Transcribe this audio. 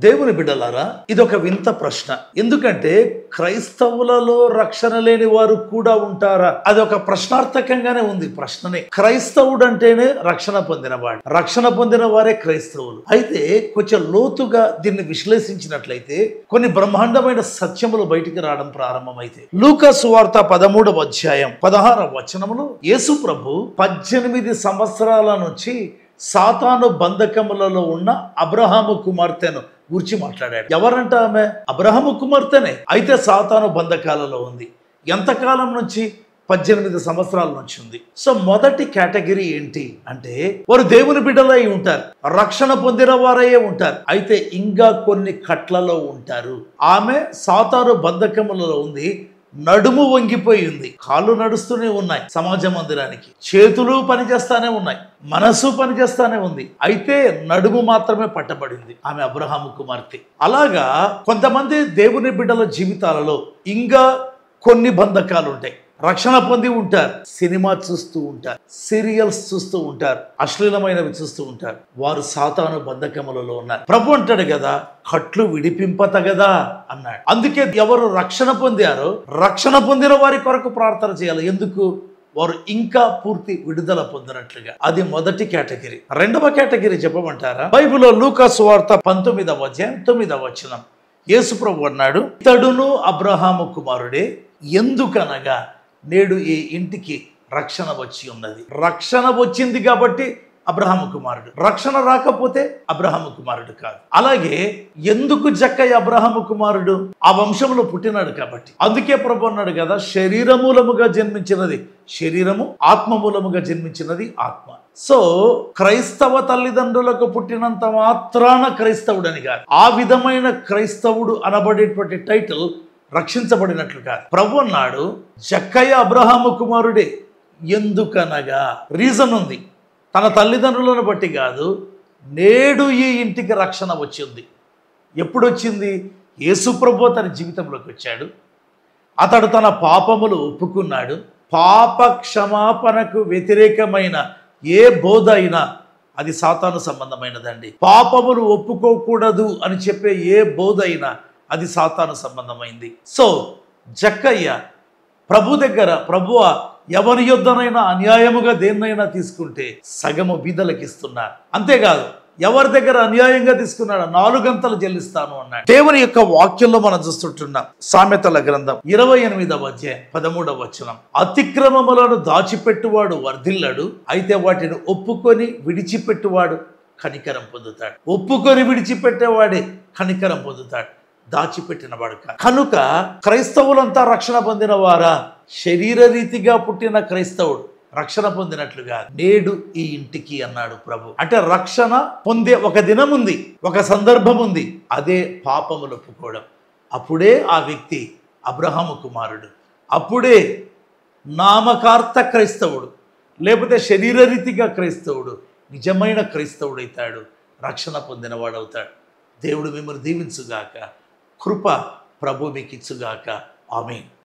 దేవుని బిడ్డలారా, ఇదొక వింత ప్రశ్న. ఎందుకంటే క్రైస్తవులలో రక్షణ లేని వారు కూడా ఉంటారా? అది ఒక ప్రశ్నార్థకంగానే ఉంది. ప్రశ్ననే. క్రైస్తవుడు అంటేనే రక్షణ పొందినవాడు. రక్షణ పొందిన వారే క్రైస్తవులు. అయితే కొంచెం లోతుగా దీన్ని విశ్లేషించినట్లయితే కొన్ని బ్రహ్మాండమైన సత్యములు బయటికి రావడం ప్రారంభమైతే లూకా సువార్త 13వ అధ్యాయం 16వ వచనములో యేసు ప్రభు 18 సంవత్సరాల నుంచి సాతాను బంధకములలో ఉన్న అబ్రహాము కుమార్తెను గురించి మాట్లాడాడు. ఎవరంట ఆమె? అబ్రహాము కుమార్తెనే. అయితే సాతాను బంధకాలలో ఉంది. ఎంతకాలం నుంచి? 18 సంవత్సరాల నుంచి ఉంది. సో మొదటి కేటగిరీ ఏంటి అంటే వారు దేవుని బిడ్డలై ఉంటారు, రక్షణ పొందిన వారయ్యే ఉంటారు. అయితే ఇంకా కొన్ని కట్లలో ఉంటారు. ఆమె సాతాను బంధకములలో ఉంది. నడుము వంగిపోయి ఉంది. కాళ్ళు నడుస్తూనే ఉన్నాయి సమాజ మందిరానికి, చేతులు పనిచేస్తానే ఉన్నాయి, మనసు పనిచేస్తానే ఉంది. అయితే నడుము మాత్రమే పట్టబడింది. ఆమె అబ్రహాము కుమార్తె. అలాగా కొంతమంది దేవుని బిడ్డల జీవితాలలో ఇంకా కొన్ని బంధకాలు ఉంటాయి. రక్షణ పొంది ఉంటారు, సినిమా చూస్తూ ఉంటారు, సీరియల్స్ చూస్తూ ఉంటారు, అశ్లీలమైనవి చూస్తూ ఉంటారు. వారు సాతాను బంధకములలో ఉన్నారు. ప్రభు అంటాడు కదా, కట్లు విడిపింపతగదా అన్నాడు. అందుకే ఎవరు రక్షణ పొందారో రక్షణ పొందిన వారి కొరకు ప్రార్థన చేయాలి. ఎందుకు? వారు ఇంకా పూర్తి విడుదల పొందినట్లుగా. అది మొదటి కేటగిరీ. రెండవ కేటగిరీ చెప్పమంటారా? బైబిల్లో లూకా సువార్త 19వ అధ్యాయం 9వ వచనం యేసు ప్రభు అన్నాడు, ఇతడును అబ్రహాము కుమారుడే, ఎందుకనగా నేడు ఈ ఇంటికి రక్షణ వచ్చి ఉన్నది. రక్షణ వచ్చింది కాబట్టి అబ్రహాము కుమారుడు. రక్షణ రాకపోతే అబ్రహాము కుమారుడు కాదు. అలాగే ఎందుకు జక్కయ్య అబ్రహాము కుమారుడు? ఆ వంశంలో పుట్టినాడు కాబట్టి. అందుకే ప్రభు అన్నాడు కదా, శరీరమూలముగా జన్మించినది శరీరము, ఆత్మ మూలముగా జన్మించినది ఆత్మ. సో క్రైస్తవ తల్లిదండ్రులకు పుట్టినంత మాత్రాన క్రైస్తవుడని కాదు. ఆ విధమైన క్రైస్తవుడు అనబడేటువంటి టైటిల్ రక్షించబడినట్లు కాదు. ప్రభు అన్నాడు, జక్కయ్య అబ్రహాము కుమారుడే. ఎందుకనగా రీజన్ ఉంది. తన తల్లిదండ్రులను బట్టి కాదు, నేడు ఈ ఇంటికి రక్షణ వచ్చింది. ఎప్పుడు వచ్చింది? యేసు ప్రభు తన జీవితంలోకి వచ్చాడు. అతడు తన పాపములు ఒప్పుకున్నాడు. పాప క్షమాపణకు వ్యతిరేకమైన ఏ బోధ అయినా అది సాతాను సంబంధమైనదండి. పాపములు ఒప్పుకోకూడదు అని చెప్పే ఏ బోధ అయినా అది సాతాను సంబంధమైంది. సో జక్కయ్య ప్రభు దగ్గర, ప్రభువా ఎవరి యొద్దనైనా అన్యాయముగా దేన్నైనా తీసుకుంటే సగము బీదలకు ఇస్తున్నారు. అంతేకాదు, ఎవరి దగ్గర అన్యాయంగా తీసుకున్నాడు 4 గంటలు చెల్లిస్తాను అన్నాడు. దేవుని యొక్క వాక్యంలో మనం చూస్తుంటున్నాం. సామెతల గ్రంథం 28వ అధ్యాయం 13వ వచనం, అతిక్రమములను దాచిపెట్టువాడు వర్ధిల్లడు, అయితే వాటిని ఒప్పుకొని విడిచిపెట్టువాడు కనికరం పొందుతాడు. ఒప్పుకొని విడిచిపెట్టేవాడే కనికరం పొందుతాడు, దాచిపెట్టిన వాడు కాదు. కనుక క్రైస్తవులంతా రక్షణ పొందిన వారా? శరీర రీతిగా పుట్టిన క్రైస్తవుడు రక్షణ పొందినట్లుగా నేడు ఈ ఇంటికి అన్నాడు ప్రభు. అంటే రక్షణ పొందే ఒక దినం ఉంది, ఒక సందర్భం ఉంది. అదే పాపములు ఒప్పుకోవడం. అప్పుడే ఆ వ్యక్తి అబ్రహాము కుమారుడు. అప్పుడే నామకార్థ క్రైస్తవుడు, లేకపోతే శరీర రీతిగా క్రైస్తవుడు నిజమైన క్రైస్తవుడు అవుతాడు, రక్షణ పొందినవాడు అవుతాడు. దేవుడు మిమ్మల్ని దీవించుగాక. కృప ప్రభు మీకు ఇచ్చుగాక. ఆమేన్.